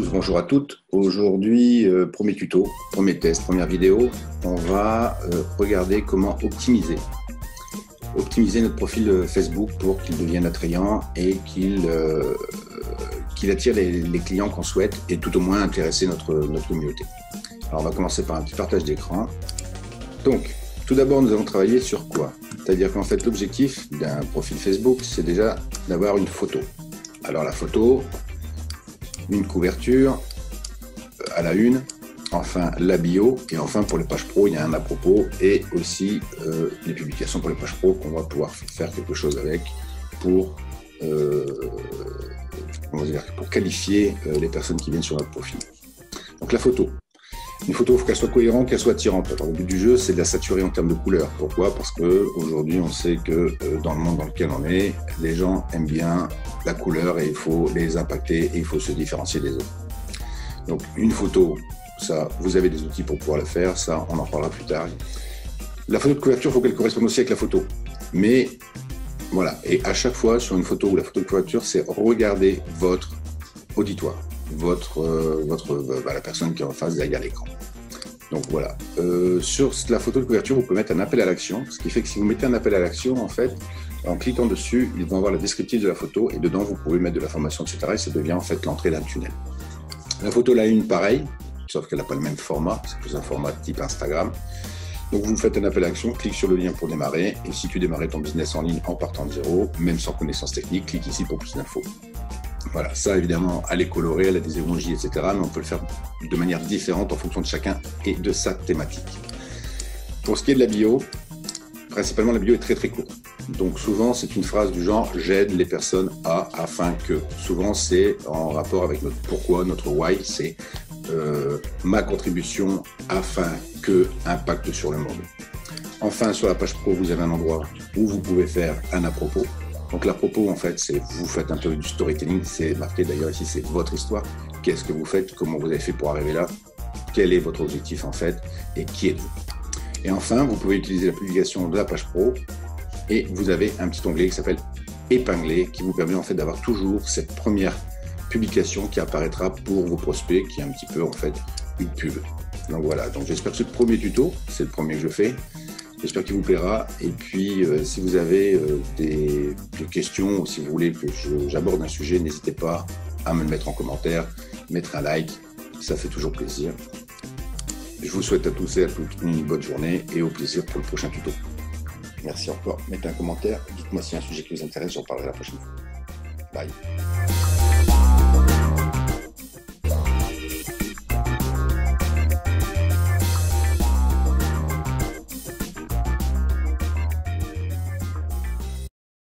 tous, bonjour à toutes. Aujourd'hui, premier tuto, premier test, première vidéo, on va regarder comment optimiser notre profil Facebook pour qu'il devienne attrayant et qu'il attire les clients qu'on souhaite et tout au moins intéresser notre communauté. Alors on va commencer par un petit partage d'écran. Donc, tout d'abord, nous allons travailler sur quoi? C'est-à-dire qu'en fait, l'objectif d'un profil Facebook, c'est déjà d'avoir une photo. Alors la photo, une couverture à la une, enfin la bio, et enfin pour les pages pro, il y a un à propos et aussi les publications pour les pages pro qu'on va pouvoir faire quelque chose avec pour qualifier les personnes qui viennent sur notre profil. Donc la photo. Une photo, il faut qu'elle soit cohérente, qu'elle soit attirante. Alors, le but du jeu, c'est de la saturer en termes de couleurs. Pourquoi? Parce qu'aujourd'hui, on sait que dans le monde dans lequel on est, les gens aiment bien la couleur et il faut les impacter et il faut se différencier des autres. Donc, une photo, ça, vous avez des outils pour pouvoir le faire. Ça, on en parlera plus tard. La photo de couverture, il faut qu'elle corresponde aussi avec la photo. Mais voilà, et à chaque fois, sur une photo ou la photo de couverture, c'est regarder votre auditoire. La personne qui est en face derrière l'écran. Donc voilà, sur la photo de couverture, vous pouvez mettre un appel à l'action, ce qui fait que si vous mettez un appel à l'action, en fait, en cliquant dessus, ils vont avoir le descriptif de la photo et dedans, vous pouvez mettre de l'information, etc. Et ça devient en fait l'entrée d'un tunnel. La photo, la une, pareil, sauf qu'elle n'a pas le même format, c'est plus un format type Instagram. Donc vous faites un appel à l'action, clique sur le lien pour démarrer, et si tu démarrais ton business en ligne en partant de zéro, même sans connaissance technique, clique ici pour plus d'infos. Voilà, ça évidemment, elle est colorée, elle a des émojis, etc. Mais on peut le faire de manière différente en fonction de chacun et de sa thématique. Pour ce qui est de la bio, principalement la bio est très très courte. Donc souvent c'est une phrase du genre « j'aide les personnes à, afin que ». Souvent c'est en rapport avec notre pourquoi, notre why, c'est ma contribution afin que impact sur le monde. Enfin sur la page pro, vous avez un endroit où vous pouvez faire un à propos. Donc l'à propos, en fait, c'est vous faites un peu du storytelling, c'est marqué d'ailleurs ici, c'est votre histoire. Qu'est-ce que vous faites, comment vous avez fait pour arriver là, quel est votre objectif en fait, et qui êtes-vous. Et enfin, vous pouvez utiliser la publication de la page pro, et vous avez un petit onglet qui s'appelle épingler, qui vous permet en fait d'avoir toujours cette première publication qui apparaîtra pour vos prospects, qui est un petit peu en fait une pub. Donc voilà, donc j'espère que ce premier tuto, c'est le premier que je fais. J'espère qu'il vous plaira. Et puis, si vous avez des questions ou si vous voulez que j'aborde un sujet, n'hésitez pas à me le mettre en commentaire, mettre un like. Ça fait toujours plaisir. Je vous souhaite à tous et à toutes une bonne journée et au plaisir pour le prochain tuto. Merci encore. Mettez un commentaire. Dites-moi si y a un sujet qui vous intéresse, j'en parlerai la prochaine fois. Bye.